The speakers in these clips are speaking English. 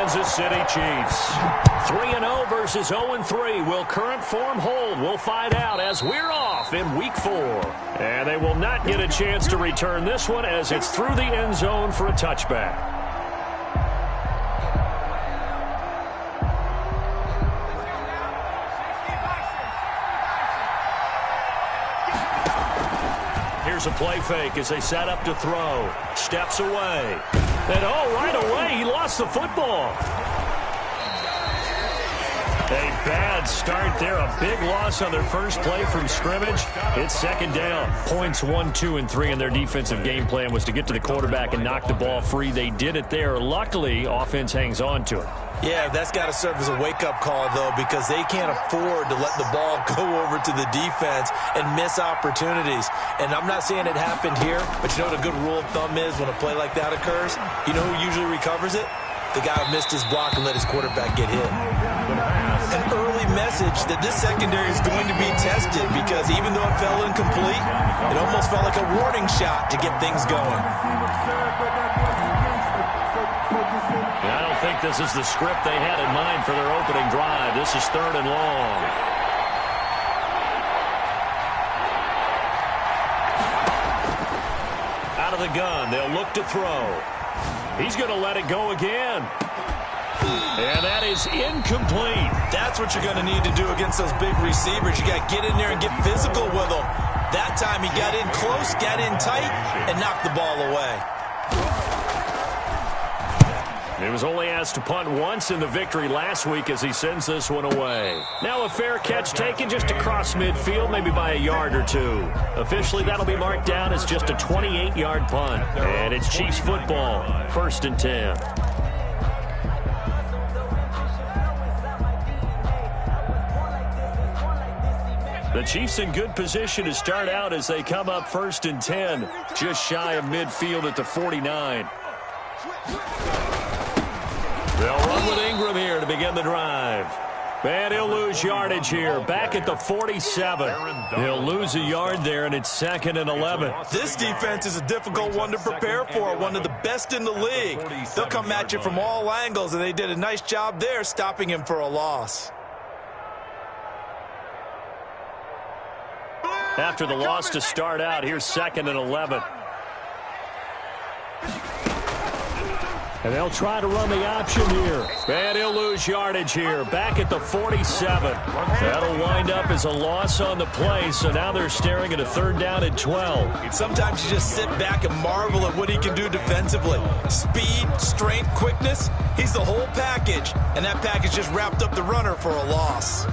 Kansas City Chiefs. 3-0 versus 0-3. Will current form hold? We'll find out as we're off in Week 4. And they will not get a chance to return this one as it's through the end zone for a touchback. Here's a play fake as they set up to throw. Steps away. And right away, he lost the football. A bad start there. A big loss on their first play from scrimmage. It's second down. Points 1, 2, and 3 in their defensive game plan was to get to the quarterback and knock the ball free. They did it there. Luckily, offense hangs on to it. Yeah, that's got to serve as a wake-up call, though, because they can't afford to let the ball go over to the defense and miss opportunities. And I'm not saying it happened here, but you know what a good rule of thumb is when a play like that occurs? You know who usually recovers it? The guy who missed his block and let his quarterback get hit. An early message that this secondary is going to be tested because even though it fell incomplete, it almost felt like a warning shot to get things going. I don't think this is the script they had in mind for their opening drive. This is 3rd and long. Out of the gun, they'll look to throw. He's going to let it go again. And that is incomplete. That's what you're going to need to do against those big receivers. You got to get in there and get physical with them. That time he got in close, got in tight, and knocked the ball away. He was only asked to punt once in the victory last week as he sends this one away. Now a fair catch taken just across midfield, maybe by a yard or two. Officially, that'll be marked down as just a 28-yard punt. And it's Chiefs football, 1st and 10. The Chiefs in good position to start out as they come up 1st and 10, just shy of midfield at the 49. They'll run with Ingram here to begin the drive. And he'll lose yardage here, back at the 47. He'll lose a yard there, and it's 2nd and 11. This defense is a difficult one to prepare for, one of the best in the league. They'll come at you from all angles, and they did a nice job there stopping him for a loss. After the loss to start out, here's 2nd and 11. And they'll try to run the option here. And he'll lose yardage here, back at the 47. That'll wind up as a loss on the play, so now they're staring at a 3rd down and 12. Sometimes you just sit back and marvel at what he can do defensively. Speed, strength, quickness, he's the whole package. And that package just wrapped up the runner for a loss.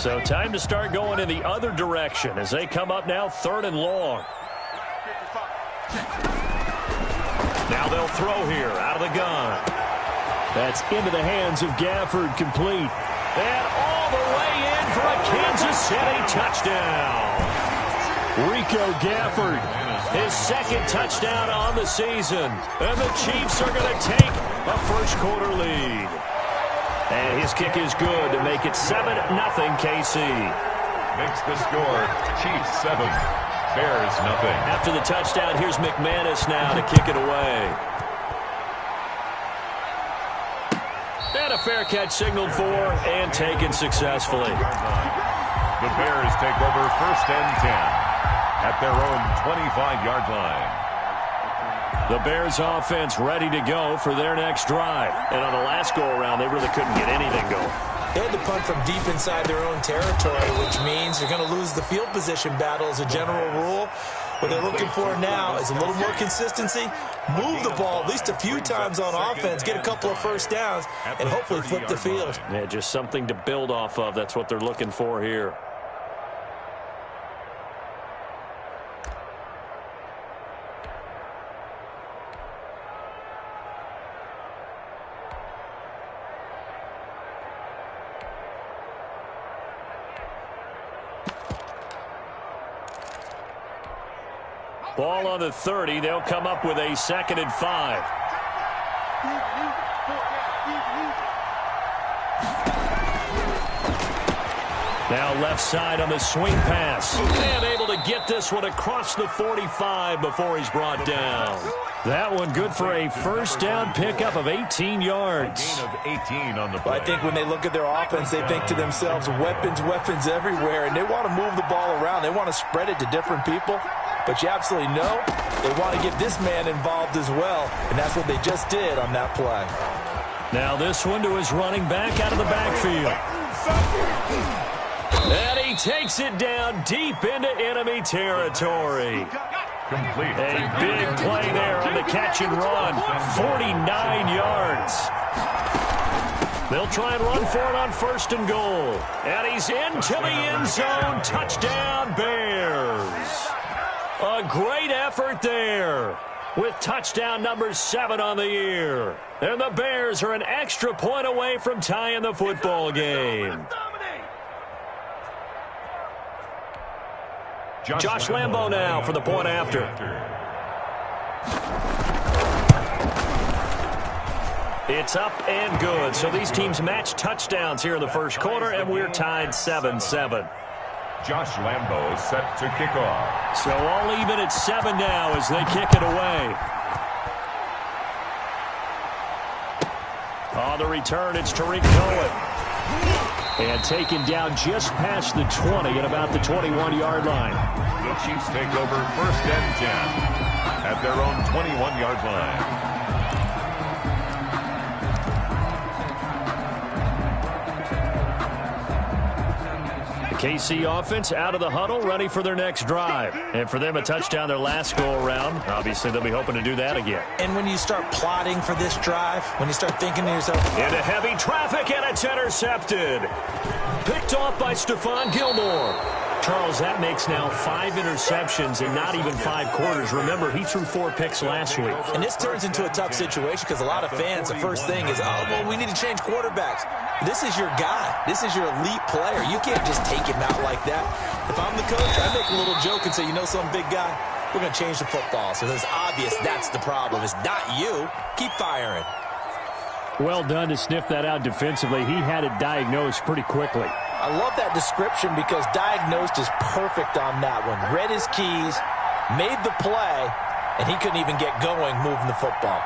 So time to start going in the other direction as they come up now 3rd and long. Now they'll throw here out of the gun. That's into the hands of Gafford, complete. And all the way in for a Kansas City touchdown. Rico Gafford, his 2nd touchdown on the season. And the Chiefs are going to take a first-quarter lead. And his kick is good to make it 7-0 KC. Makes the score Chiefs 7, Bears nothing. After the touchdown, here's McManus now to kick it away. And a fair catch signaled for and taken successfully. The Bears take over 1st and 10 at their own 25-yard line. The Bears offense ready to go for their next drive. And on the last go-around, they really couldn't get anything going. They had to punt from deep inside their own territory, which means they're going to lose the field position battle as a general rule. What they're looking for now is a little more consistency, move the ball at least a few times on offense, get a couple of 1st downs, and hopefully flip the field. Yeah, just something to build off of. That's what they're looking for here. Ball on the 30. They'll come up with a 2nd and 5. Now left side on the swing pass. And able to get this one across the 45 before he's brought down. That one good for a first down pickup of 18 yards. Gain of 18 on the play. I think when they look at their offense, they think to themselves, weapons, weapons everywhere, and they want to move the ball around. They want to spread it to different people, but you absolutely know they want to get this man involved as well, and that's what they just did on that play. Now this one to his running back out of the backfield. And he takes it down deep into enemy territory. Complete. A big play there on the catch and run. 49 yards. They'll try and run for it on first and goal. And he's into the end zone. Touchdown, Bears. A great effort there with touchdown number 7 on the year. And the Bears are an extra point away from tying the football game. Josh Lambo now for the point after. It's up and good. So these teams match touchdowns here in the first quarter, and we're tied 7-7. Josh Lambo is set to kick off. So all even at 7 now as they kick it away. On the return, it's Tariq Cohen. And taken down just past the 20 at about the 21-yard line. The Chiefs take over first and 10 at their own 21-yard line. KC offense out of the huddle, ready for their next drive. And for them, a touchdown their last go-around. Obviously, they'll be hoping to do that again. And when you start plotting for this drive, when you start thinking to yourself, into heavy traffic, and it's intercepted. Picked off by Stephon Gilmore. Charles, that makes now 5 interceptions in not even 5 quarters. Remember, he threw 4 picks last week. And this turns into a tough situation because a lot of fans, the first thing is, oh, well, we need to change quarterbacks. This is your guy. This is your elite player. You can't just take him out like that. If I'm the coach, I make a little joke and say, you know, some big guy, we're going to change the football. So it's obvious that's the problem. It's not you. Keep firing. Well done to sniff that out defensively. He had it diagnosed pretty quickly. I love that description because diagnosed is perfect on that one. Read his keys, made the play, and he couldn't even get going moving the football.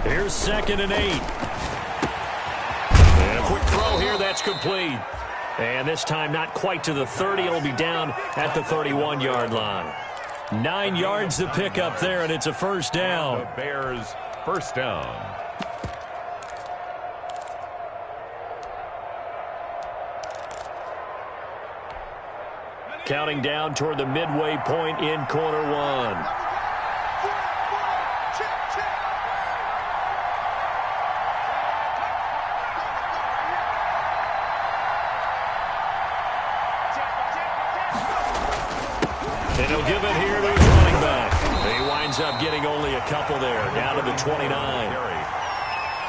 Here's 2nd and 8. And a quick throw here, that's complete. And this time not quite to the 30. It'll be down at the 31-yard line. 9 yards to pick up there, and it's a first down. The Bears first down. Counting down toward the midway point in quarter 1. And he'll give it here to his running back. He winds up getting only a couple there, down to the 29.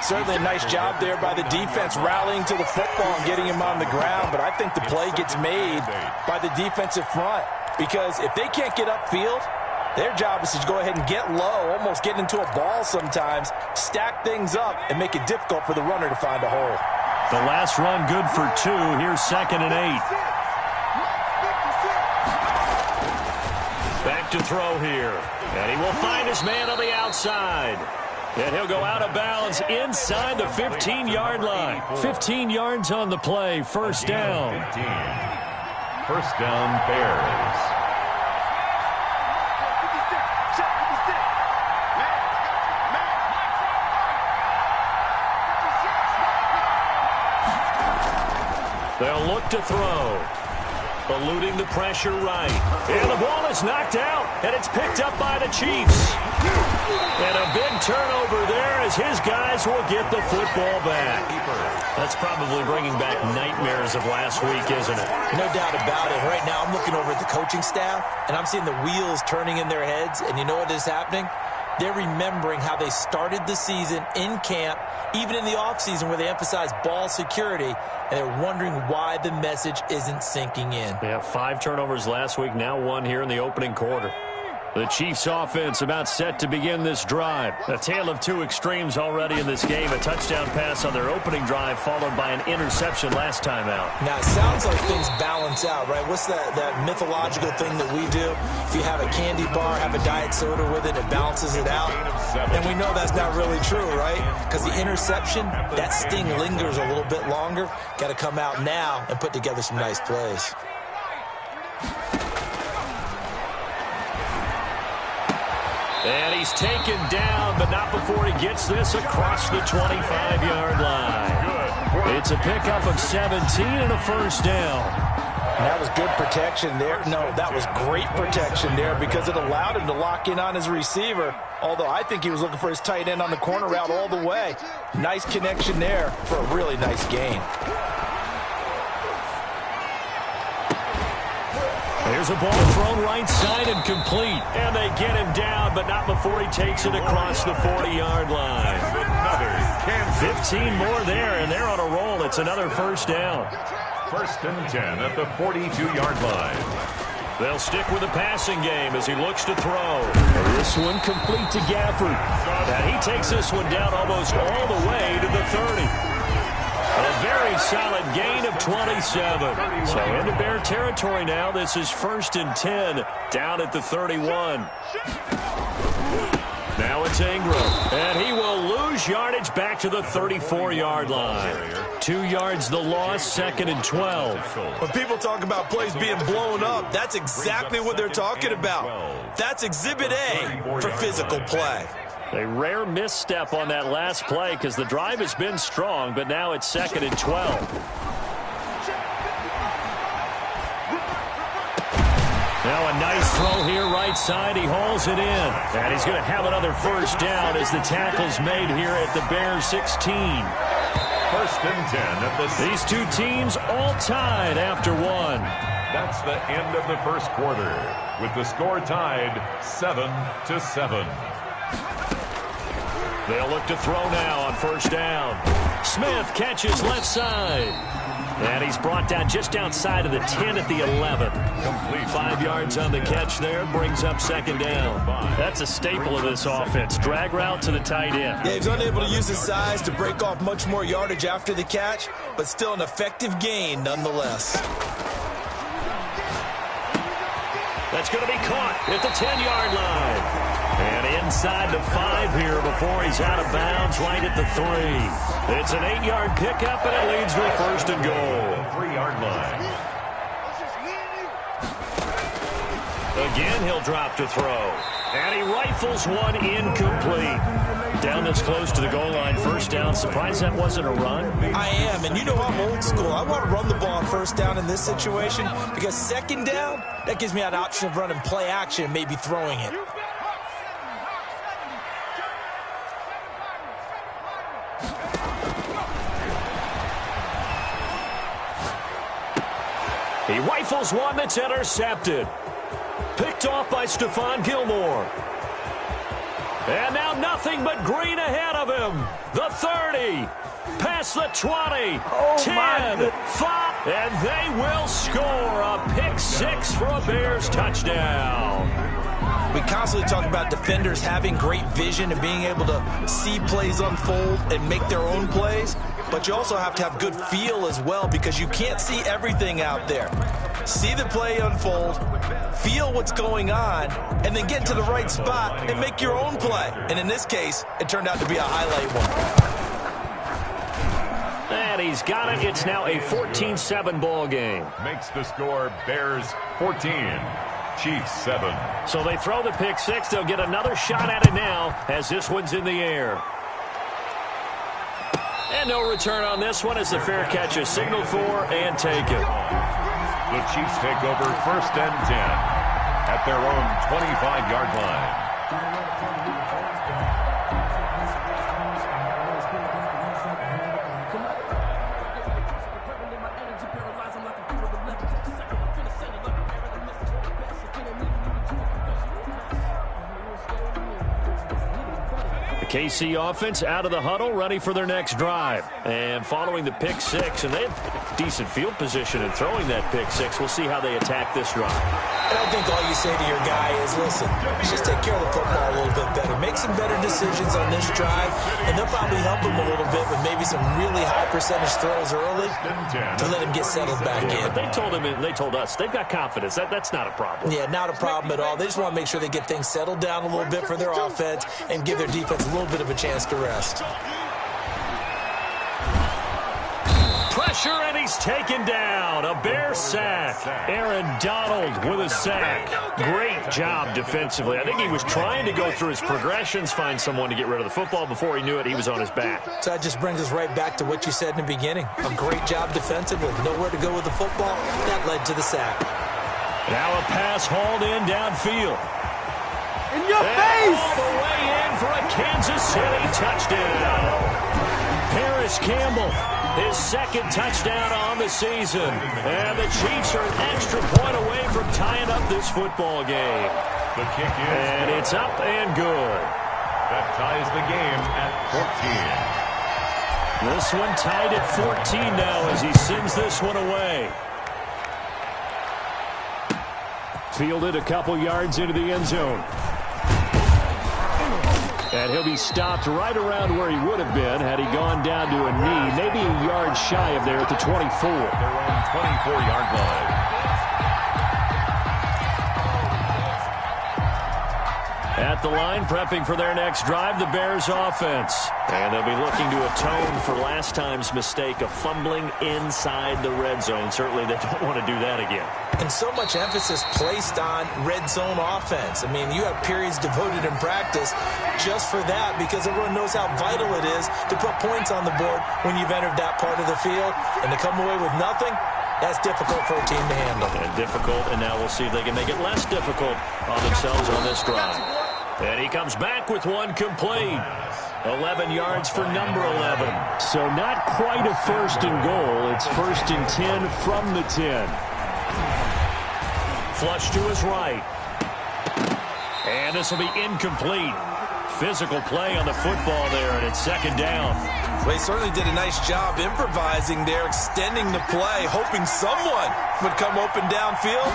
Certainly a nice job there by the defense rallying to the football and getting him on the ground, but I think the play gets made by the defensive front because if they can't get upfield, their job is to go ahead and get low, almost get into a ball sometimes, stack things up, and make it difficult for the runner to find a hole. The last run good for 2. Here's 2nd and 8. Back to throw here. And he will find his man on the outside. And he'll go out of bounds inside the 15-yard line. 15 yards on the play. First down. 15. First down, Bears. They'll look to throw. Eluding the pressure right. And the ball is knocked out, and it's picked up by the Chiefs. And a big turnover there as his guys will get the football back. That's probably bringing back nightmares of last week, isn't it? No doubt about it. Right now I'm looking over at the coaching staff, and I'm seeing the wheels turning in their heads, and you know what is happening? They're remembering how they started the season in camp, even in the offseason where they emphasized ball security, and they're wondering why the message isn't sinking in. Yeah, 5 turnovers last week, now 1 here in the opening quarter. The Chiefs offense about set to begin this drive. A tale of two extremes already in this game. A touchdown pass on their opening drive followed by an interception last time out. Now, it sounds like things balance out, right? What's that mythological thing that we do? If you have a candy bar, have a diet soda with it, it balances it out. And we know that's not really true, right? Because the interception, that sting lingers a little bit longer. Got to come out now and put together some nice plays. And he's taken down, but not before he gets this across the 25-yard line. It's a pickup of 17 and a first down. That was good protection there. No, that was great protection there because it allowed him to lock in on his receiver, although I think he was looking for his tight end on the corner route all the way. Nice connection there for a really nice gain. There's a ball thrown right side and complete. And they get him down, but not before he takes it across the 40-yard line. 15 more there, and they're on a roll. It's another first down. First and 10 at the 42-yard line. They'll stick with the passing game as he looks to throw. And this one complete to Gafford. And he takes this one down almost all the way to the 30. A very solid gain of 27. So into Bear territory now. This is first and 10 down at the 31. Now it's Ingram. And he will lose yardage back to the 34-yard line. 2 yards the loss, second and 12. When people talk about plays being blown up, that's exactly what they're talking about. That's Exhibit A for physical play. A rare misstep on that last play because the drive has been strong, but now it's second and 12. Now a nice throw here right side. He hauls it in. And he's going to have another first down as the tackle's made here at the Bears 16. First and 10 at the... These two teams all tied after one. That's the end of the first quarter with the score tied 7-7. They'll look to throw now on first down. Smith catches left side. And he's brought down just outside of the 10 at the 11. Complete. 5 yards on the catch there. Brings up second down. That's a staple of this offense. Drag route to the tight end. Yeah, he's unable to use his size to break off much more yardage after the catch, but still an effective gain nonetheless. That's going to be caught at the 10-yard line. And inside the 5 here before he's out of bounds right at the 3. It's an 8-yard pickup, and it leads to a first and goal. 3-yard line. Again, he'll drop to throw. And he rifles one incomplete. Down this close to the goal line, first down. Surprised that wasn't a run? I am, and you know I'm old school. I want to run the ball on first down in this situation because second down, that gives me an option of running play action and maybe throwing it. He rifles one that's intercepted. Picked off by Stephon Gilmore. And now nothing but green ahead of him. The 30. Past the 20. 10. 5. And they will score a pick 6 for a Bears touchdown. We constantly talk about defenders having great vision and being able to see plays unfold and make their own plays. But you also have to have good feel as well because you can't see everything out there. See the play unfold, feel what's going on, and then get to the right spot and make your own play. And in this case, it turned out to be a highlight one. And he's got it. It's now a 14-7 ball game. Makes the score Bears 14, Chiefs 7. So they throw the pick 6. They'll get another shot at it now as this one's in the air. And no return on this one as the fair catch is signaled for and taken. The Chiefs take over first and 10 at their own 25-yard line. KC offense out of the huddle, ready for their next drive. And following the pick six, and they have decent field position in throwing that pick six. We'll see how they attack this drive. And I think all you say to your guy is, listen, just take care of the football a little bit better. Make some better decisions on this drive, and they'll probably help him a little bit with maybe some really high percentage throws early to let him get settled back in. But they told us they've got confidence. That's not a problem. Yeah, not a problem at all. They just want to make sure they get things settled down a little bit for their offense and give their defense a little bit of a chance to rest. Pressure, and he's taken down. A Bear sack. Aaron Donald with a sack. Great job defensively. I think he was trying to go through his progressions, find someone to get rid of the football. Before he knew it, he was on his back. So that just brings us right back to what you said in the beginning. A great job defensively. Nowhere to go with the football. That led to the sack. Now a pass hauled in downfield. In your face! All the way in for a Kansas City touchdown. Paris Campbell, his second touchdown on the season. And the Chiefs are an extra point away from tying up this football game. The kick is and it's up and good. That ties the game at 14. This one tied at 14 now as he sends this one away. Fielded a couple yards into the end zone. And he'll be stopped right around where he would have been had he gone down to a knee, maybe a yard shy of there at the 24. Their own 24-yard line. At the line, prepping for their next drive, the Bears offense. And they'll be looking to atone for last time's mistake of fumbling inside the red zone. Certainly they don't want to do that again. And so much emphasis placed on red zone offense. I mean, you have periods devoted in practice just for that because everyone knows how vital it is to put points on the board when you've entered that part of the field. And to come away with nothing, that's difficult for a team to handle. And difficult, and now we'll see if they can make it less difficult on themselves on this drive. And he comes back with one complete. 11 yards for number 11. So not quite a first and goal. It's first and 10 from the 10. Flush to his right. And this will be incomplete. Physical play on the football there, and it's second down. Well, he certainly did a nice job improvising there, extending the play, hoping someone would come open downfield,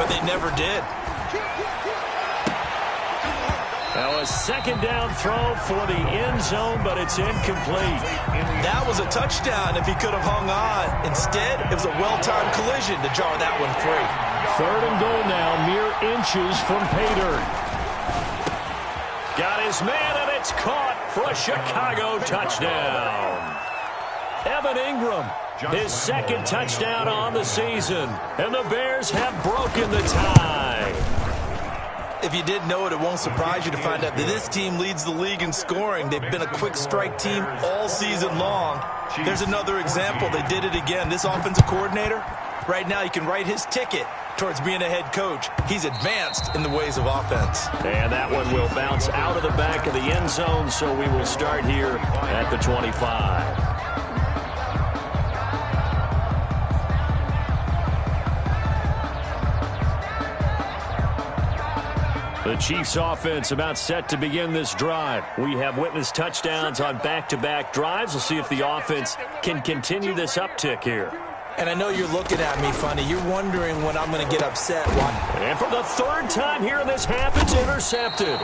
but they never did. Now a second down throw for the end zone, but it's incomplete. That was a touchdown if he could have hung on. Instead, it was a well-timed collision to jar that one free. Third and goal now, mere inches from pay dirt. Got his man, and it's caught for a Chicago touchdown. Evan Ingram, his second touchdown on the season, and the Bears have broken the tie. If you didn't know it, it won't surprise you to find out that this team leads the league in scoring. They've been a quick strike team all season long. There's another example. They did it again. This offensive coordinator, right now, you can write his ticket towards being a head coach. He's advanced in the ways of offense. And that one will bounce out of the back of the end zone, so we will start here at the 25. The Chiefs offense about set to begin this drive. We have witnessed touchdowns on back-to-back drives. We'll see if the offense can continue this uptick here. And I know you're looking at me funny. You're wondering when I'm going to get upset. And for the third time here in this half, it's intercepted.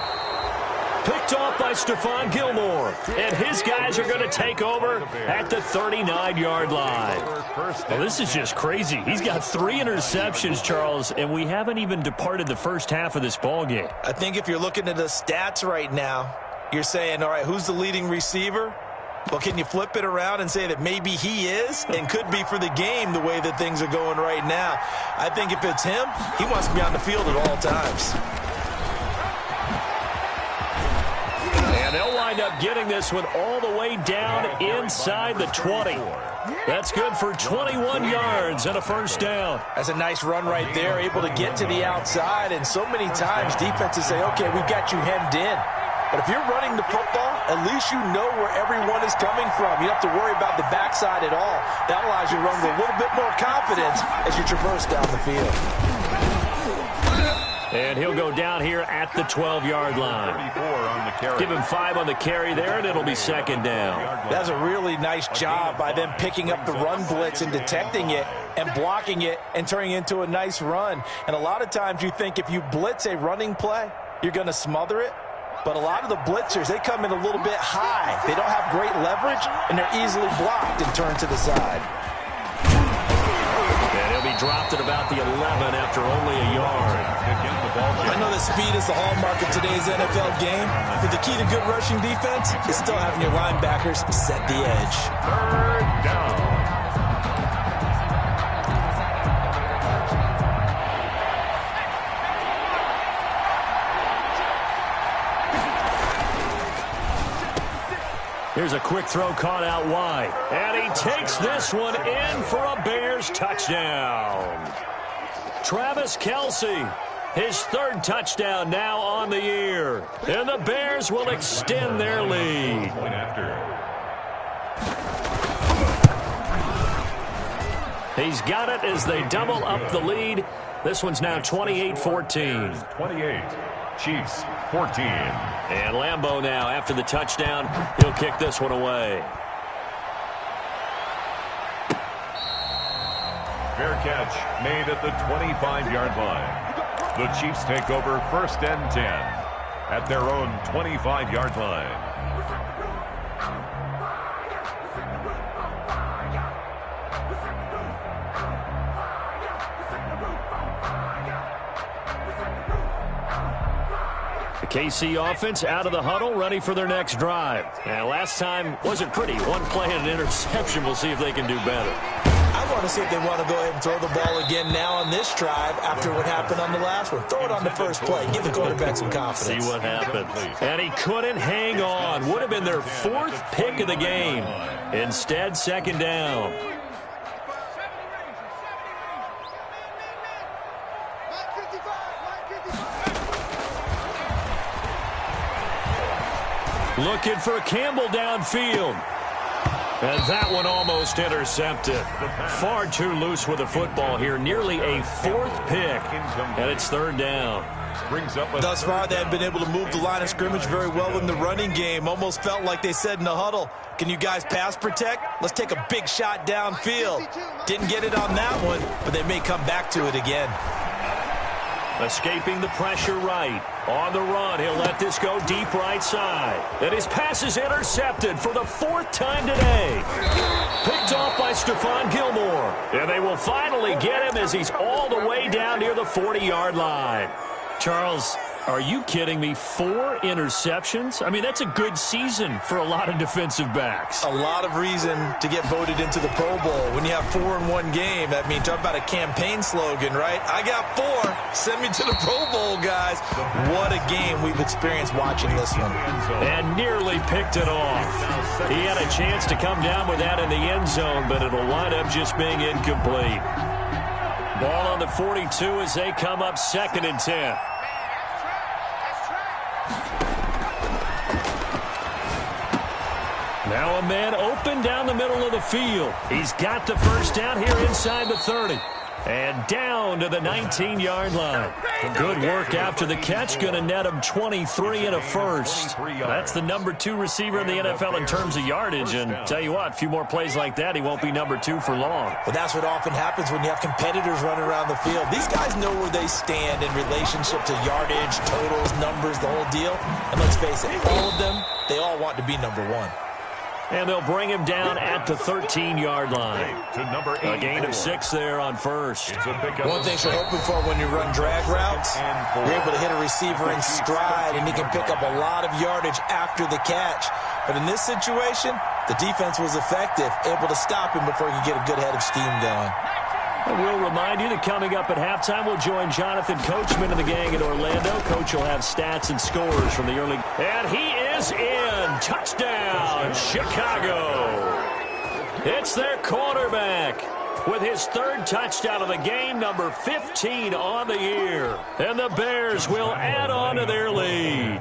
Picked off by Stephon Gilmore. And his guys are going to take over at the 39-yard line. Well, this is just crazy. He's got 3 interceptions, Charles, and we haven't even departed the first half of this ballgame. I think if you're looking at the stats right now, you're saying, all right, who's the leading receiver? Well, can you flip it around and say that maybe he is and could be for the game the way that things are going right now? I think if it's him, he wants to be on the field at all times. And they'll wind up getting this one all the way down inside the 20. That's good for 21 yards and a first down. That's a nice run right there, able to get to the outside. And so many times defenses say, okay, we've got you hemmed in. But if you're running the football, at least you know where everyone is coming from. You don't have to worry about the backside at all. That allows you to run with a little bit more confidence as you traverse down the field. And he'll go down here at the 12-yard line. 34 on the carry. Give him 5 on the carry there, and it'll be second down. That's a really nice job by them picking up the run blitz and detecting it and blocking it and turning it into a nice run. And a lot of times you think if you blitz a running play, you're going to smother it. But a lot of the blitzers, they come in a little bit high. They don't have great leverage, and they're easily blocked and turned to the side. And he'll be dropped at about the 11 after only a yard. I know that speed is the hallmark of today's NFL game, but the key to good rushing defense is still having your linebackers set the edge. Third down. Here's a quick throw caught out wide. And he takes this one in for a Bears touchdown. Travis Kelce, his 3rd touchdown now on the year. And the Bears will extend their lead. He's got it as they double up the lead. This one's now 28-14. 28. Chiefs 14. And Lambeau now, after the touchdown, he'll kick this one away. Fair catch made at the 25-yard line. The Chiefs take over 1st and 10 at their own 25-yard line. The KC offense out of the huddle, ready for their next drive. And last time wasn't pretty. One play and an interception. We'll see if they can do better. I want to see if they want to go ahead and throw the ball again now on this drive after what happened on the last one. Throw it on the first play. Give the quarterback some confidence. See what happens. And he couldn't hang on. Would have been their 4th pick of the game. Instead, 2nd down. Looking for Campbell downfield. And that one almost intercepted. Far too loose with the football here. Nearly a 4th pick. And it's 3rd down. Thus far, they have been able to move the line of scrimmage very well in the running game. Almost felt like they said in the huddle, can you guys pass protect? Let's take a big shot downfield. Didn't get it on that one, but they may come back to it again. Escaping the pressure right. On the run, he'll let this go deep right side. And his pass is intercepted for the 4th time today. Picked off by Stephon Gilmore. And they will finally get him as he's all the way down near the 40-yard line. Charles, are you kidding me? 4 interceptions? I mean, that's a good season for a lot of defensive backs. A lot of reason to get voted into the Pro Bowl. When you have 4 in one game, I mean, talk about a campaign slogan, right? I got 4. Send me to the Pro Bowl, guys. What a game we've experienced watching this one. And nearly picked it off. He had a chance to come down with that in the end zone, but it'll wind up just being incomplete. Ball on the 42 as they come up 2nd and 10. Now a man open down the middle of the field. He's got the 1st down here inside the 30. And down to the 19-yard line. Good work after the catch. Going to net him 23 and a 1st. That's the number 2 receiver in the NFL in terms of yardage. And tell you what, a few more plays like that, he won't be number 2 for long. Well, that's what often happens when you have competitors running around the field. These guys know where they stand in relationship to yardage, totals, numbers, the whole deal. And let's face it, all of them, they all want to be number 1. And they'll bring him down at the 13-yard line. A gain of 6 there on 1st. One thing you're hoping for when you run drag routes, you're able to hit a receiver in stride, and he can pick up a lot of yardage after the catch. But in this situation, the defense was effective, able to stop him before he could get a good head of steam going. And we'll remind you that coming up at halftime, we'll join Jonathan Coachman and the gang in Orlando. Coach will have stats and scores from the early. And he is in. Touchdown, Chicago. It's their quarterback with his 3rd touchdown of the game, number 15 on the year. And the Bears will add on to their lead.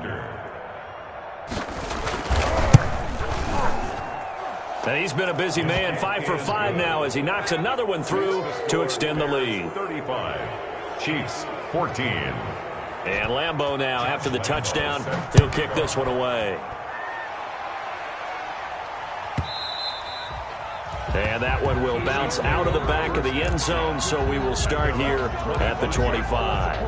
And he's been a busy man, 5 for 5 now as he knocks another one through to extend the lead. 35, Chiefs 14. And Lambeau now, after the touchdown, he'll kick this one away. And that one will bounce out of the back of the end zone, so we will start here at the 25.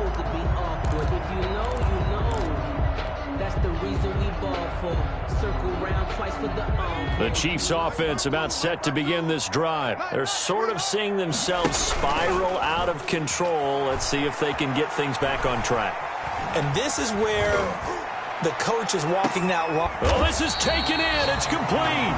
The Chiefs offense about set to begin this drive. They're sort of seeing themselves spiral out of control. Let's see if they can get things back on track. And this is where the coach is walking that walk. Well, this is taken in. It's complete.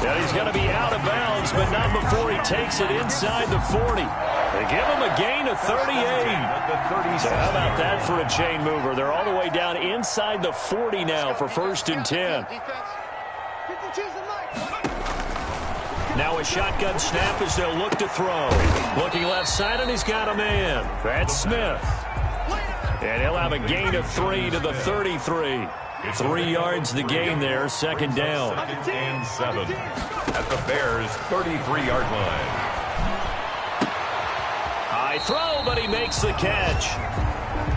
And he's going to be out of bounds, but not before he takes it inside the 40. They give him a gain of 38. So how about that for a chain mover? They're all the way down inside the 40 now for 1st and 10. Now a shotgun snap as they'll look to throw. Looking left side, and he's got a man. That's Smith. And he'll have a gain of 3 to the 33. 3 yards the gain there, 2nd down. 2nd and 7 at the Bears' 33-yard line. High throw, but he makes the catch.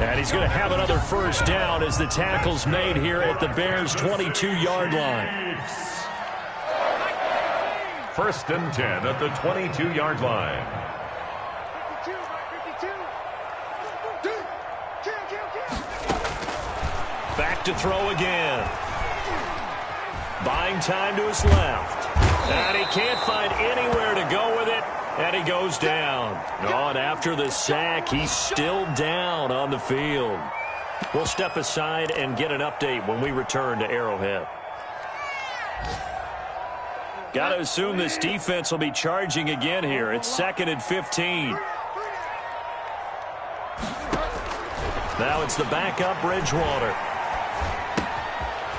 And he's going to have another 1st down as the tackle's made here at the Bears' 22-yard line. 1st and 10 at the 22-yard line. Back to throw again. Buying time to his left. And he can't find anywhere to go with it. And he goes down. Oh, and after the sack, he's still down on the field. We'll step aside and get an update when we return to Arrowhead. Got to assume this defense will be charging again here. It's 2nd and 15. Now it's the backup Bridgewater.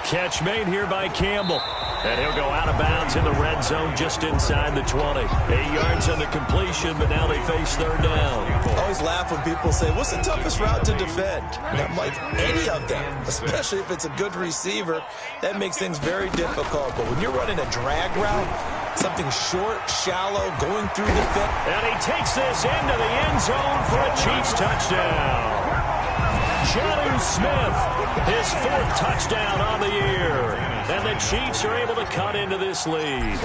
Catch made here by Campbell. And he'll go out of bounds in the red zone just inside the 20. 8 yards on the completion, but now they face 3rd down. I always laugh when people say, what's the toughest route to defend? And I'm like, any of them, especially if it's a good receiver, that makes things very difficult. But when you're running a drag route, something short, shallow, going through the fit. And he takes this into the end zone for a Chiefs touchdown. Jonnu Smith, his 4th touchdown on the year. And the Chiefs are able to cut into this lead.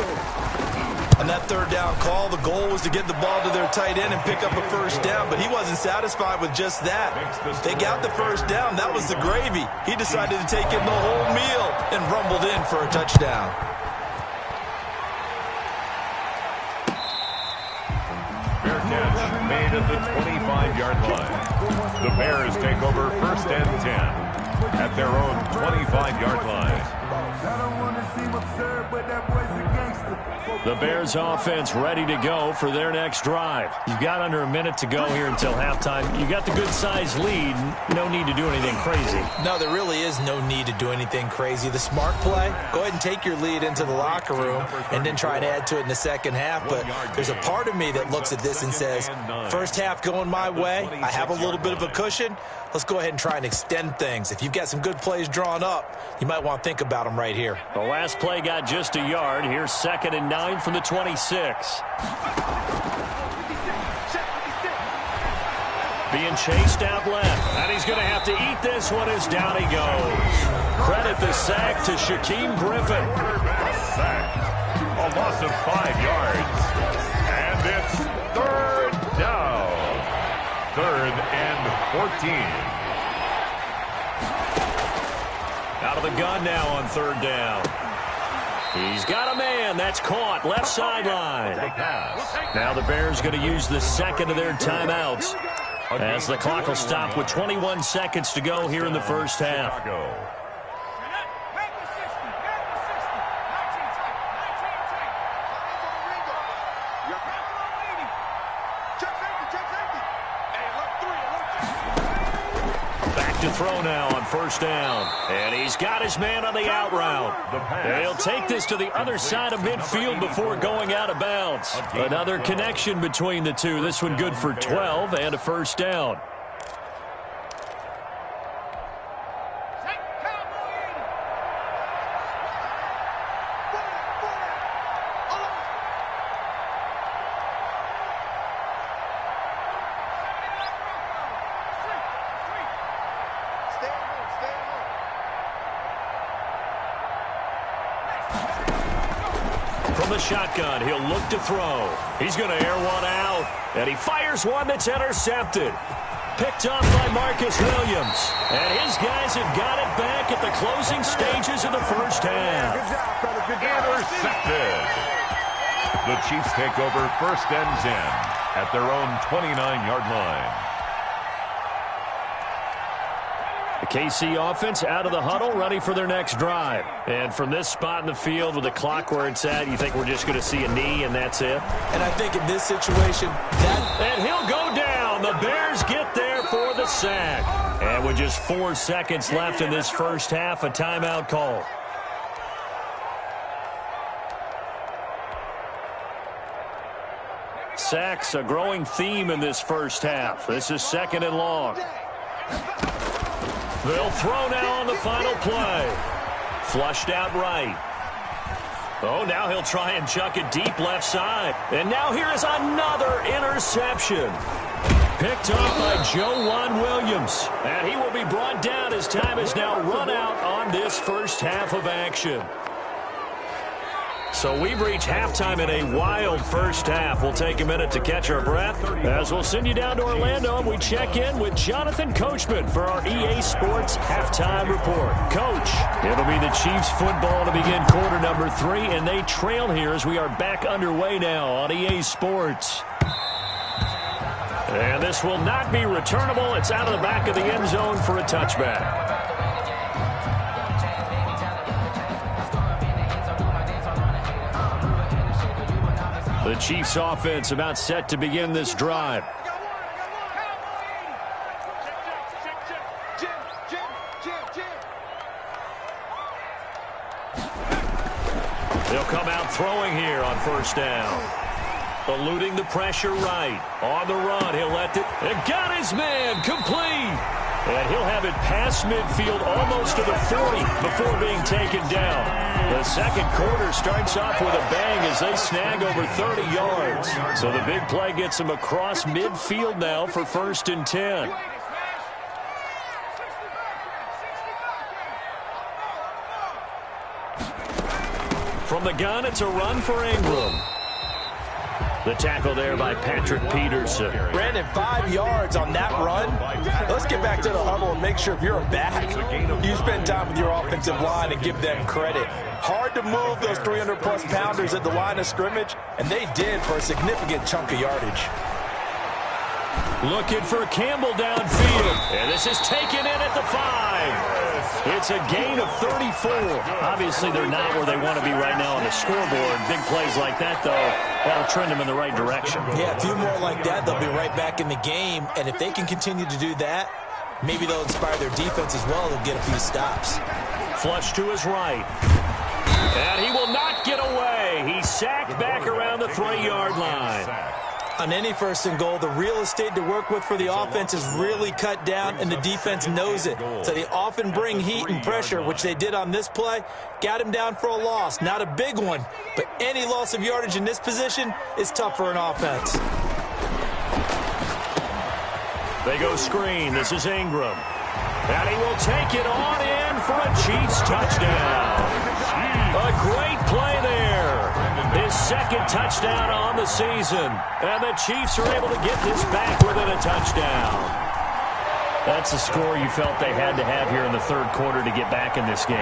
On that 3rd down call, the goal was to get the ball to their tight end and pick up a 1st down, but he wasn't satisfied with just that. They got the 1st down. That was the gravy. He decided to take in the whole meal and rumbled in for a touchdown. Fair catch made at the 25-yard line. The Bears take over 1st and 10 at their own 25-yard line. The Bears offense ready to go for their next drive. You've got under a minute to go here until halftime. You got the good-sized lead. No need to do anything crazy. No, there really is no need to do anything crazy. The smart play, go ahead and take your lead into the locker room and then try and add to it in the 2nd half. But there's a part of me that looks at this and says, 1st half going my way, I have a little bit of a cushion. Let's go ahead and try and extend things. If you've got some good plays drawn up, you might want to think about them right here. The last play got just a yard. Here's 2nd and 9 from the 26. Being chased out left. And he's going to have to eat this one as down he goes. Credit the sack to Shaquem Griffin. A sack. A loss of 5 yards. And it's 3rd down. 3rd and 14. Out of the gun now on 3rd down. He's got a man. That's caught. Left sideline. Now the Bears going to use the 2nd of their timeouts as the clock will stop with 21 seconds to go here in the 1st half. To throw now on 1st down. And he's got his man on the out route. And he'll take this to the other side of midfield before going out of bounds. Another connection between the two. This one good for 12 and a 1st down. From the shotgun, he'll look to throw. He's going to air one out, and he fires one that's intercepted. Picked off by Marcus Williams. And his guys have got it back at the closing stages of the first half. Intercepted. The Chiefs take over 1st and 10 at their own 29-yard line. The KC offense out of the huddle, ready for their next drive. And from this spot in the field with the clock where it's at, you think we're just going to see a knee and that's it? And I think in this situation, And he'll go down. The Bears get there for the sack. And with just 4 seconds left in this first half, a timeout call. Sacks, a growing theme in this first half. This is 2nd and long. They'll throw now on the final play. Flushed out right. Oh, now he'll try and chuck it deep left side. And now here is another interception. Picked off by Joejuan Williams. And he will be brought down as time is now run out on this first half of action. So we've reached halftime in a wild first half. We'll take a minute to catch our breath as we'll send you down to Orlando and we check in with Jonathan Coachman for our EA Sports Halftime Report. Coach, it'll be the Chiefs football to begin quarter number 3, and they trail here as we are back underway now on EA Sports. And this will not be returnable. It's out of the back of the end zone for a touchback. The Chiefs offense about set to begin this drive. They'll come out throwing here on 1st down. Eluding the pressure right. On the run, he'll let it. And got his man complete. And he'll have it past midfield almost to the 40 before being taken down. The second quarter starts off with a bang as they snag over 30 yards. So the big play gets them across midfield now for 1st and 10. From the gun, it's a run for Ingram. The tackle there by Patrick Peterson. Brandon, 5 yards on that run. Let's get back to the huddle and make sure if you're a back, you spend time with your offensive line and give them credit. Hard to move those 300-plus pounders at the line of scrimmage, and they did for a significant chunk of yardage. Looking for Campbell downfield. And this is taken in at the 5. It's a gain of 34. Obviously, they're not where they want to be right now on the scoreboard. Big plays like that, though, that'll trend them in the right direction. Yeah, a few more like that, they'll be right back in the game. And if they can continue to do that, maybe they'll inspire their defense as well. They'll get a few stops. Flush to his right. And he will not get away. He's sacked back around the 3-yard line. On any 1st and goal, the real estate to work with for the offense is really cut down, and the defense knows it. So they often bring heat and pressure, which they did on this play. Got him down for a loss. Not a big one, but any loss of yardage in this position is tough for an offense. They go screen. This is Ingram. And he will take it on in for a Chiefs touchdown. A great play there. His 2nd touchdown on the season. And the Chiefs are able to get this back within a touchdown. That's a score you felt they had to have here in the 3rd quarter to get back in this game.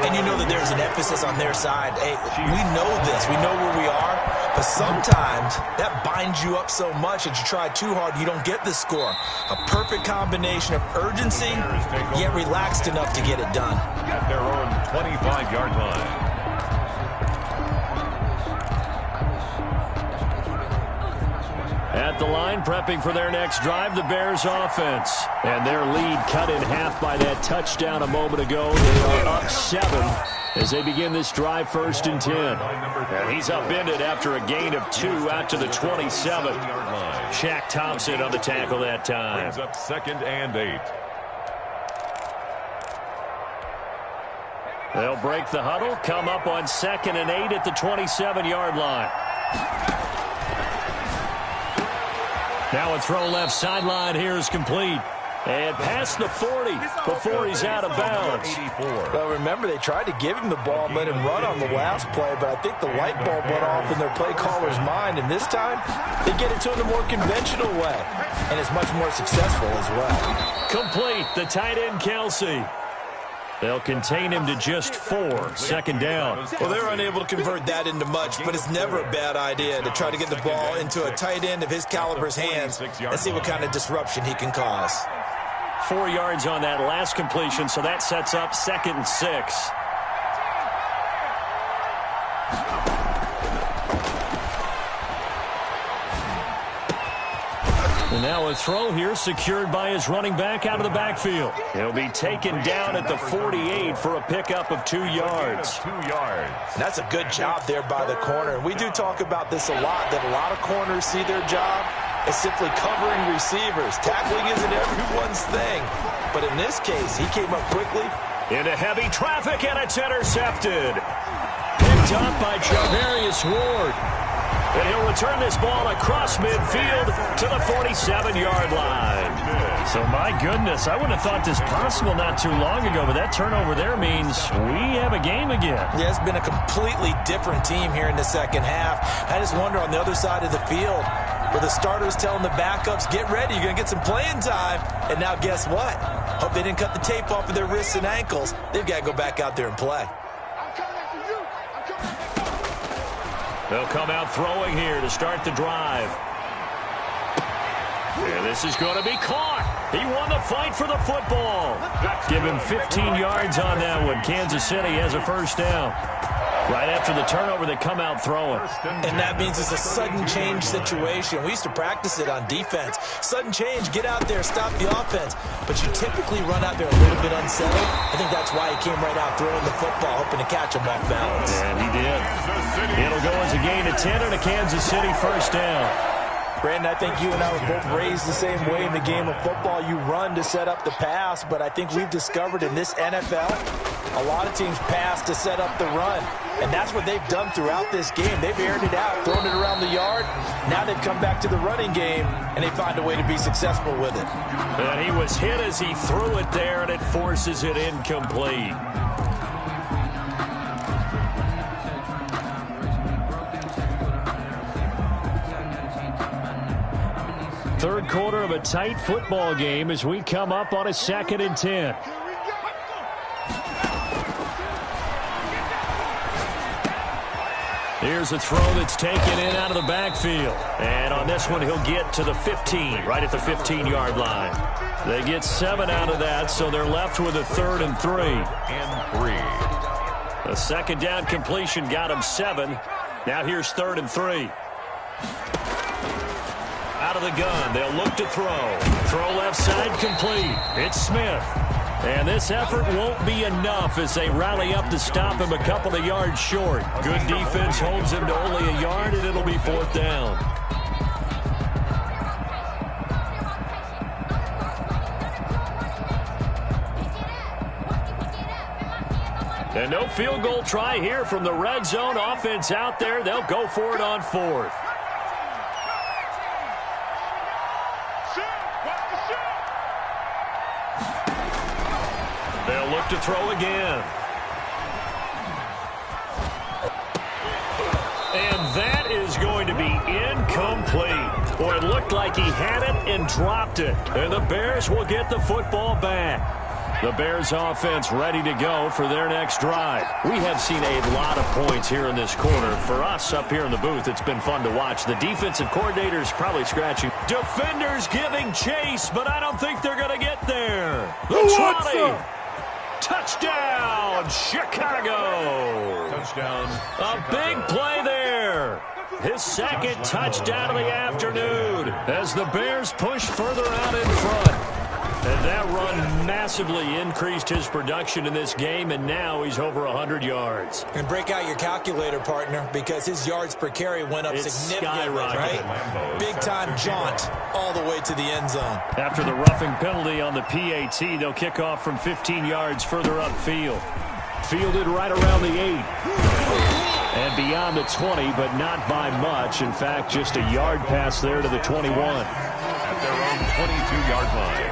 And you know that there's an emphasis on their side. Hey, we know this. We know where we are. But sometimes that binds you up so much that you try too hard, you don't get the score. A perfect combination of urgency, yet relaxed enough to get it done. At their own 25-yard line. At the line, prepping for their next drive, the Bears offense. And their lead cut in half by that touchdown a moment ago. They are up 7 as they begin this drive 1st and 10. And he's upended after a gain of 2 out to the 27. Shaq Thompson on the tackle that time. Brings up 2nd and 8. They'll break the huddle, come up on 2nd and 8 at the 27-yard line. Now a throw left sideline here is complete. And past the 40 before he's out of bounds. Well, remember, they tried to give him the ball and let him run on the last play, but I think the light bulb went off in their play caller's mind, and this time they get it to him the more conventional way, and it's much more successful as well. Complete, the tight end, Kelsey. They'll contain him to just 4, second down. Well, they're unable to convert that into much, but it's never a bad idea to try to get the ball into a tight end of his caliber's hands and see what kind of disruption he can cause. 4 yards on that last completion, so that sets up 2nd and 6. And now a throw here secured by his running back out of the backfield. He'll be taken down at the 48 for a pickup of 2 yards. 2 yards. And that's a good job there by the corner. We do talk about this a lot, that a lot of corners see their job as simply covering receivers. Tackling isn't everyone's thing. But in this case, he came up quickly. Into heavy traffic, and it's intercepted. Picked up by Javarius Ward. And he'll return this ball across midfield to the 47-yard line. So, my goodness, I wouldn't have thought this possible not too long ago, but that turnover there means we have a game again. Yeah, it's been a completely different team here in the second half. I just wonder on the other side of the field, where the starters telling the backups, get ready, you're going to get some playing time. And now guess what? Hope they didn't cut the tape off of their wrists and ankles. They've got to go back out there and play. They'll come out throwing here to start the drive. And this is going to be caught. He won the fight for the football. Give him 15 yards on that one. Kansas City has a first down. Right after the turnover, they come out throwing. And that means it's a sudden change situation. We used to practice it on defense. Sudden change, get out there, stop the offense. But you typically run out there a little bit unsettled. I think that's why he came right out throwing the football, hoping to catch him off balance. And he did. It'll go as a gain of 10 and a Kansas City first down. Brandon, I think you and I were both raised the same way in the game of football. You run to set up the pass, but I think we've discovered in this NFL, a lot of teams pass to set up the run. And that's what they've done throughout this game. They've aired it out, thrown it around the yard. Now they've come back to the running game, and they find a way to be successful with it. And he was hit as he threw it there, and it forces it incomplete. Third quarter of a tight football game as we come up on a 2nd and 10. Here's a throw that's taken in out of the backfield. And on this one, he'll get to the 15, right at the 15-yard line. They get 7 out of that, so they're left with a 3rd and 3. A second down completion got him 7. Now here's 3rd and 3. Out of the gun, they'll look to throw. Throw left side complete. It's Smith. And this effort won't be enough as they rally up to stop him a couple of yards short. Good defense holds him to only a yard, and it'll be 4th down. And no field goal try here from the red zone offense out there. They'll go for it on 4th. They'll look to throw again. And that is going to be incomplete. Boy, it looked like he had it and dropped it. And the Bears will get the football back. The Bears offense ready to go for their next drive. We have seen a lot of points here in this quarter. For us up here in the booth, it's been fun to watch. The defensive coordinator's probably scratching. Defenders giving chase, but I don't think they're going to get there. The trolley. Touchdown, Chicago. Touchdown. A big play there. His 2nd touchdown of the afternoon as the Bears push further out in front. And that run massively increased his production in this game, and now he's over 100 yards. And break out your calculator, partner, because his yards per carry went up significantly, right? Big-time jaunt all the way to the end zone. After the roughing penalty on the PAT, they'll kick off from 15 yards further upfield. Fielded right around the 8. And beyond the 20, but not by much. In fact, just a yard pass there to the 21. At their own 22-yard line.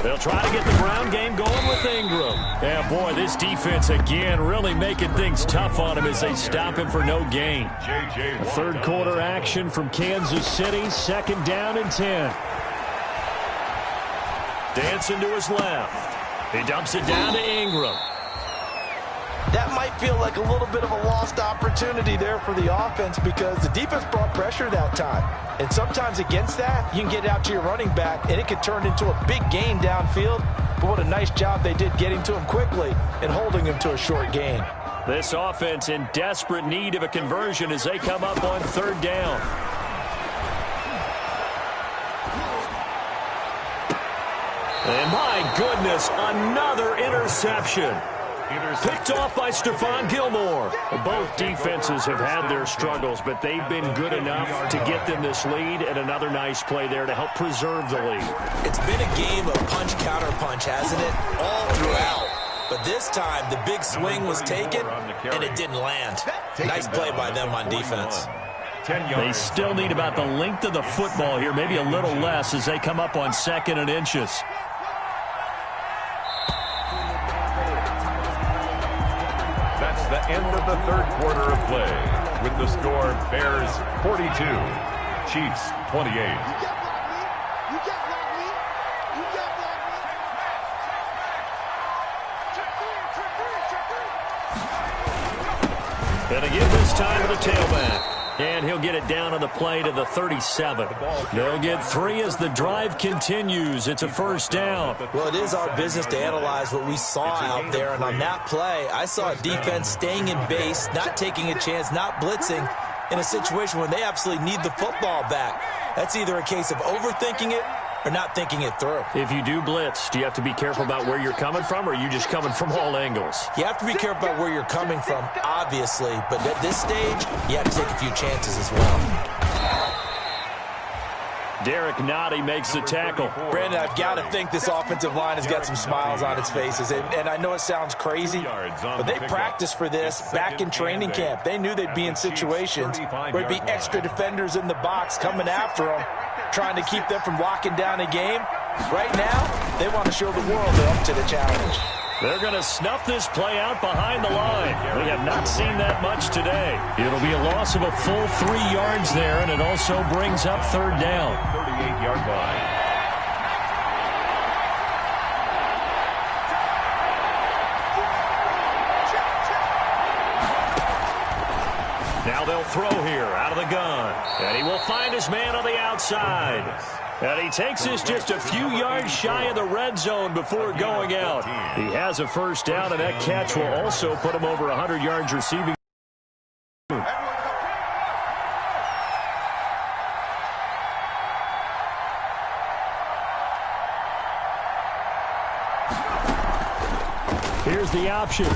They'll try to get the ground game going with Ingram. And, boy, this defense, again, really making things tough on him as they stop him for no gain. Third quarter action from Kansas City, second down and 10. Dancing to his left. He dumps it down to Ingram. That might feel like a little bit of a lost opportunity there for the offense because the defense brought pressure that time. And sometimes against that, you can get out to your running back, and it could turn into a big gain downfield. But what a nice job they did getting to him quickly and holding him to a short gain. This offense in desperate need of a conversion as they come up on third down. And my goodness, another interception. Picked off by Stephon Gilmore. Both defenses have had their struggles, but they've been good enough to get them this lead, and another nice play there to help preserve the lead. It's been a game of punch-counter-punch, hasn't it? All throughout. But this time, the big swing was taken, and it didn't land. Nice play by them on defense. They still need about the length of the football here, maybe a little less as they come up on second and inches. That's the end of the third quarter of play. With the score, Bears 42, Chiefs 28. Gonna give this time to the tailback. And he'll get it down on the play to the 37. They'll get 3 as the drive continues. It's a first down. Well, it is our business to analyze what we saw out there. And on that play, I saw a defense staying in base, not taking a chance, not blitzing in a situation where they absolutely need the football back. That's either a case of overthinking it or not thinking it through. If you do blitz, do you have to be careful about where you're coming from, or are you just coming from all angles? You have to be careful about where you're coming from, obviously, but at this stage, you have to take a few chances as well. Derek Nottie makes the tackle. Brandon, I've got to think this offensive line has got some smiles on its faces. And I know it sounds crazy, but they practiced for this back in training camp. They knew they'd be in situations where there'd be extra defenders in the box coming after them, trying to keep them from locking down a game. Right now, they want to show the world they're up to the challenge. They're going to snuff this play out behind the line. We have not seen that much today. It'll be a loss of a full 3 yards there, and it also brings up third down. 38-yard line. Now they'll throw here out of the gun. And he will find his man on the outside. And he takes this just a few yards shy of the red zone before going out. He has a first down, and that catch will also put him over 100 yards receiving. Here's the option.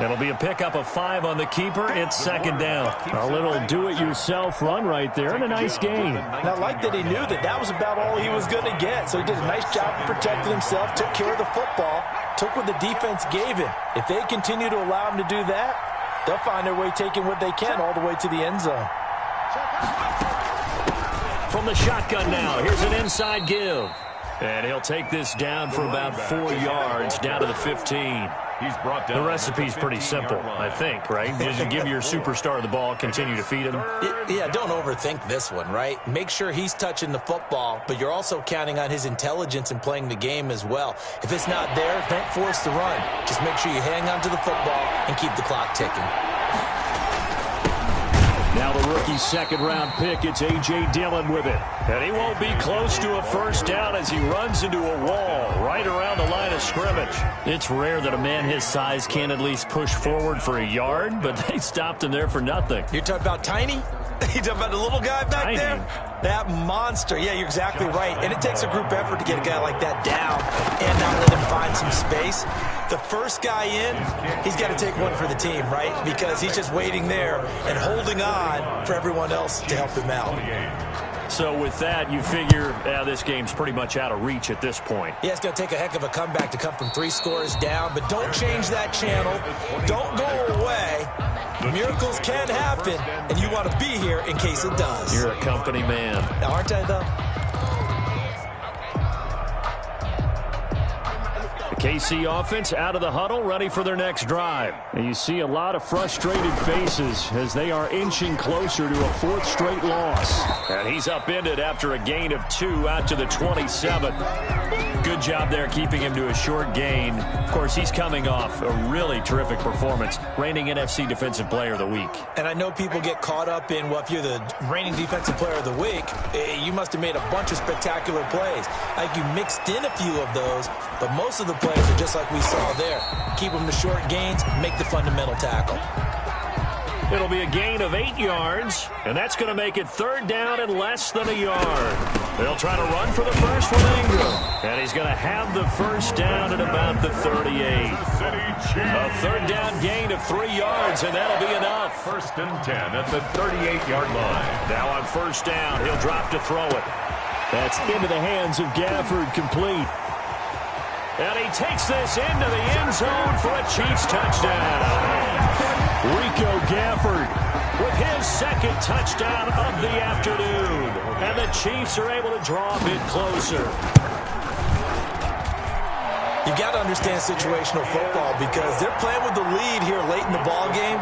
It'll be a pickup of 5 on the keeper. It's second down. A little do-it-yourself run right there and a nice gain. And I like that he knew that that was about all he was going to get. So he did a nice job of protecting himself, took care of the football, took what the defense gave him. If they continue to allow him to do that, they'll find their way taking what they can all the way to the end zone. From the shotgun now, here's an inside give. And he'll take this down for about 4 yards, down to the 15. The recipe's pretty simple, I think, right? Just give your superstar the ball, continue to feed him. Yeah, don't overthink this one, right? Make sure he's touching the football, but you're also counting on his intelligence in playing the game as well. If it's not there, don't force the run. Just make sure you hang on to the football and keep the clock ticking. Now the rookie's second-round pick, it's A.J. Dillon with it. And he won't be close to a first down as he runs into a wall right around the line of scrimmage. It's rare that a man his size can at least push forward for a yard, but they stopped him there for nothing. You're talking about Tiny? You're talking about the little guy back there? That monster. Yeah, you're exactly right. And it takes a group effort to get a guy like that down and not let him find some space. The first guy in, he's got to take one for the team, right? Because he's just waiting there and holding on for everyone else to help him out. So with that, you figure this game's pretty much out of reach at this point. Yeah, it's going to take a heck of a comeback to come from 3 scores down, but don't change that channel. Don't go away. Miracles can happen, and you want to be here in case it does. You're a company man. Now, aren't I, though? KC offense out of the huddle, ready for their next drive. And you see a lot of frustrated faces as they are inching closer to a fourth straight loss. And he's upended after a gain of 2 out to the 27. Good job there keeping him to a short gain. Of course, he's coming off a really terrific performance, reigning NFC Defensive Player of the Week. And I know people get caught up in, well, if you're the reigning Defensive Player of the Week, you must have made a bunch of spectacular plays. I think you mixed in a few of those, but most of the plays are just like we saw there. Keep them to short gains, make the fundamental tackle. It'll be a gain of 8 yards, and that's going to make it 3rd down and less than a yard. They'll try to run for the first with Ingram, and he's going to have the first down at about the 38. A 3rd down gain of 3 yards, and that'll be enough. 1st and 10 at the 38-yard line. Now on 1st down, he'll drop to throw it. That's into the hands of Gafford, complete. And he takes this into the end zone for a Chiefs touchdown. Rico Gafford with his 2nd touchdown of the afternoon. And the Chiefs are able to draw a bit closer. You got to understand situational football because they're playing with the lead here late in the ball game.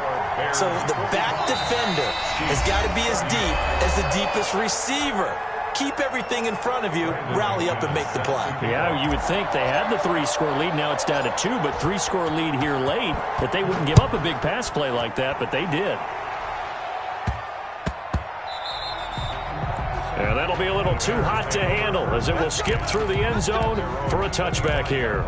So the back defender has got to be as deep as the deepest receiver. Keep everything in front of you, rally up and make the play. Yeah, you would think they had the 3-score lead. Now it's down to 2, but 3-score lead here late, that they wouldn't give up a big pass play like that, but they did. And that'll be a little too hot to handle as it will skip through the end zone for a touchback here.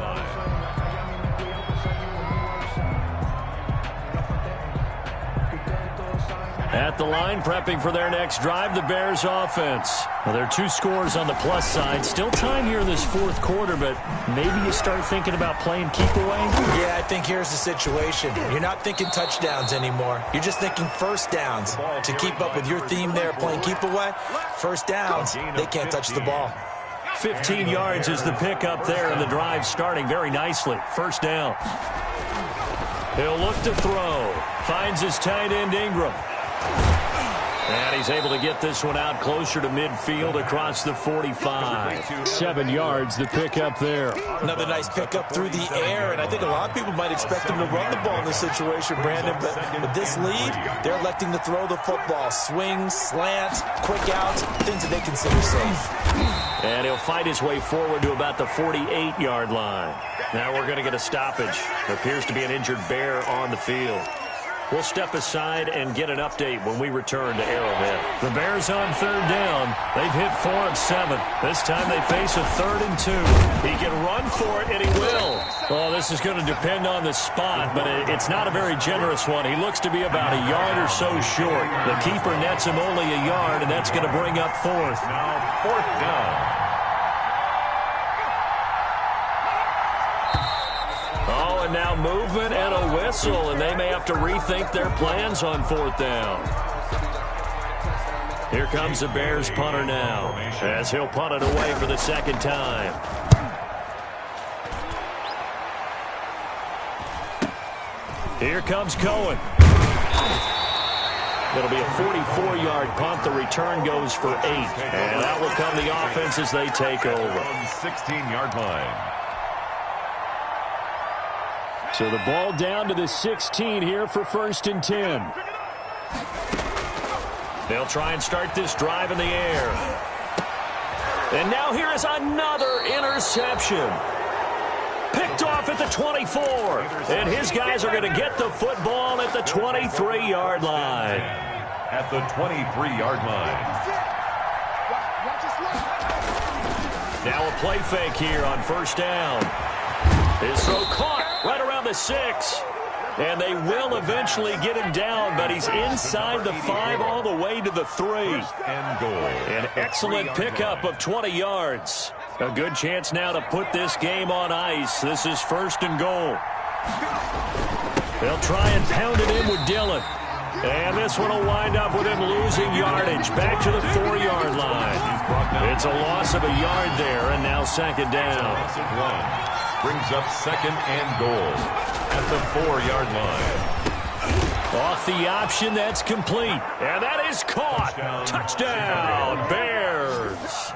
At the line, prepping for their next drive, the Bears offense. Well, there are 2 scores on the plus side. Still time here in this 4th quarter, but maybe you start thinking about playing keep away? Yeah, I think here's the situation. You're not thinking touchdowns anymore. You're just thinking first downs. To keep up with your theme there, playing keep away, first downs, they can't touch the ball. 15 yards is the pickup there, and the drive starting very nicely. First down. He'll look to throw. Finds his tight end, Ingram. And he's able to get this one out closer to midfield across the 45. 7 yards, the pickup there. Another nice pickup through the air, and I think a lot of people might expect him to run the ball in this situation, Brandon, but with this lead, they're electing to throw the football. Swings, slants, quick outs, things that they consider safe. And he'll fight his way forward to about the 48-yard line. Now we're going to get a stoppage. There appears to be an injured Bear on the field. We'll step aside and get an update when we return to Arrowhead. The Bears on 3rd down. They've hit 4 of 7. This time they face a 3rd and 2. He can run for it, and he will. Oh, this is going to depend on the spot, but it's not a very generous one. He looks to be about a yard or so short. The keeper nets him only a yard, and that's going to bring up 4th. Now 4th down. And now movement and a whistle, and they may have to rethink their plans on 4th down. Here comes the Bears punter now, as he'll punt it away for the 2nd time. Here comes Cohen. It'll be a 44-yard punt. The return goes for 8. And that will come the offense as they take over. On 16-yard line. So the ball down to the 16 here for 1st and 10. They'll try and start this drive in the air. And now here is another interception. Picked off at the 24. And his guys are going to get the football at the 23-yard line. At the 23-yard line. Now a play fake here on 1st down. His throw caught right around the 6. And they will eventually get him down, but he's inside the 5 all the way to the 3. And goal. An excellent pickup of 20 yards. A good chance now to put this game on ice. This is 1st and goal. They'll try and pound it in with Dillon. And this one will wind up with him losing yardage. Back to the 4-yard line. It's a loss of a yard there, and now 2nd down. Brings up 2nd and goal at the 4-yard line. Off the option, that's complete. And that is caught. Touchdown, Bears.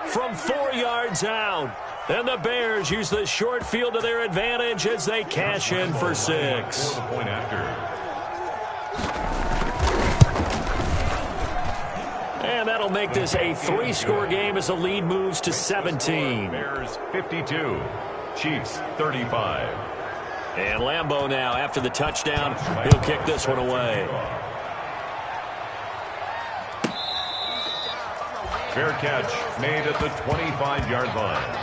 From 4 yards out. And the Bears use the short field to their advantage as they cash in for 6. The point after. And that'll make this a 3-score game as the lead moves to 17. Bears 52, Chiefs 35. And Lambeau now, after the touchdown, he'll kick this one away. Fair catch made at the 25-yard line.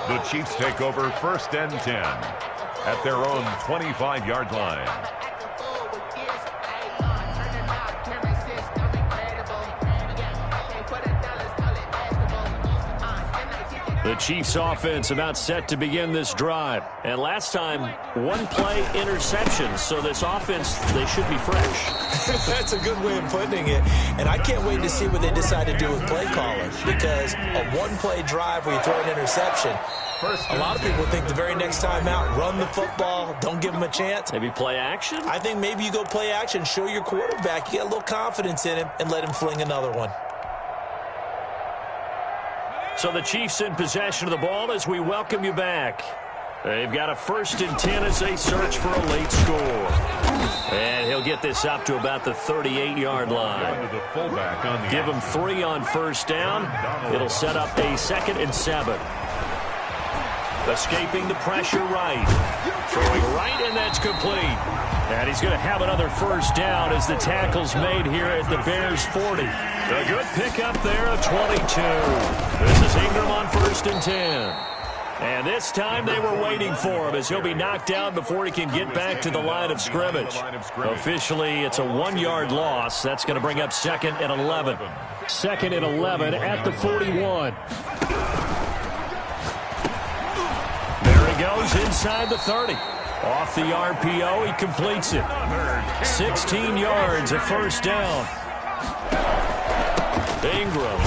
The Chiefs take over 1st and 10 at their own 25-yard line. The Chiefs offense about set to begin this drive. And last time, 1-play interception. So this offense, they should be fresh. That's a good way of putting it. And I can't wait to see what they decide to do with play calling. Because a 1-play drive where you throw an interception, a lot of people think the very next time out, run the football, don't give them a chance. Maybe play action? I think maybe you go play action, show your quarterback, you get a little confidence in him, and let him fling another one. So the Chiefs in possession of the ball as we welcome you back. They've got a 1st and 10 as they search for a late score. And he'll get this up to about the 38-yard line. Give him 3 on 1st down. It'll set up a 2nd and 7. Escaping the pressure right. Throwing right, and that's complete. And he's going to have another 1st down as the tackle's made here at the Bears 40. A good pickup there of 22. This is Ingram on 1st and 10. And this time they were waiting for him as he'll be knocked down before he can get back to the line of scrimmage. Officially, it's a 1-yard loss. That's going to bring up 2nd and 11. 2nd and 11 at the 41. There he goes inside the 30. Off the RPO, he completes it. 16 yards at 1st down. Ingram.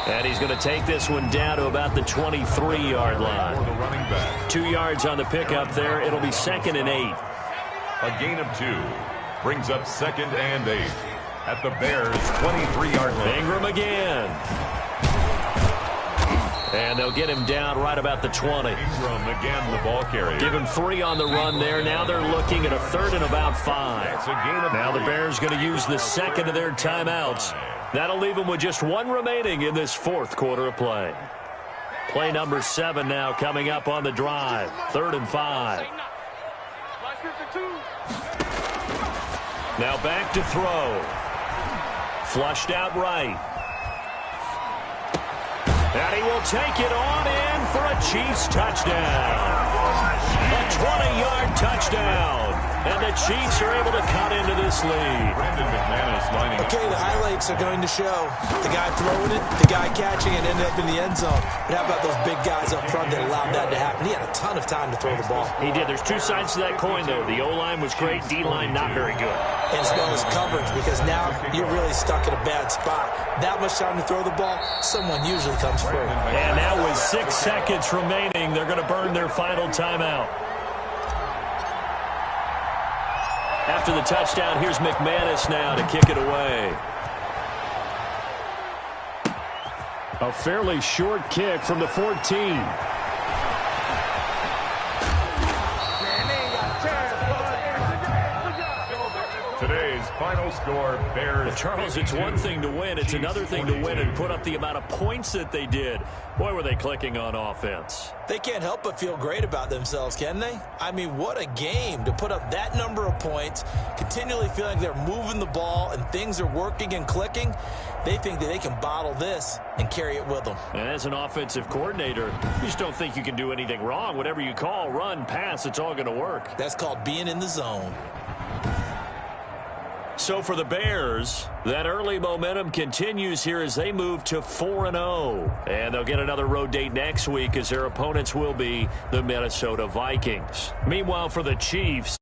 And he's going to take this one down to about the 23-yard line. 2 yards on the pickup there. It'll be 2nd and 8. A gain of 2 brings up 2nd and 8 at the Bears' 23-yard line. Ingram again. And they'll get him down right about the 20. Ingram again, the ball carrier. Give him 3 on the run there. Now they're looking at a 3rd and about 5. Now the Bears going to use the 2nd of their timeouts. That'll leave them with just 1 remaining in this 4th quarter of play. Play number 7 now coming up on the drive. 3rd and 5. Now back to throw. Flushed out right. And he will take it on in for a Chiefs touchdown. A 20-yard touchdown. And the Chiefs are able to cut into this lead. Brandon McManus lining up. Okay, the highlights are going to show the guy throwing it, the guy catching it, ended up in the end zone. But how about those big guys up front that allowed that to happen? He had a ton of time to throw the ball. He did. There's 2 sides to that coin, though. The O-line was great. D-line not very good. And as well as coverage, because now you're really stuck in a bad spot. That much time to throw the ball, someone usually comes through. And now with 6 seconds remaining, they're going to burn their final timeout. After the touchdown, here's McManus now to kick it away. A fairly short kick from the 14. Today's final score, Bears. Charles, it's one thing to win. It's another thing to win and put up the amount of points that they did. Boy, were they clicking on offense. They can't help but feel great about themselves, can they? I mean, what a game to put up that number of points, continually feeling they're moving the ball and things are working and clicking. They think that they can bottle this and carry it with them. And as an offensive coordinator, you just don't think you can do anything wrong. Whatever you call, run, pass, it's all going to work. That's called being in the zone. So for the Bears, that early momentum continues here as they move to 4-0. And they'll get another road date next week as their opponents will be the Minnesota Vikings. Meanwhile, for the Chiefs,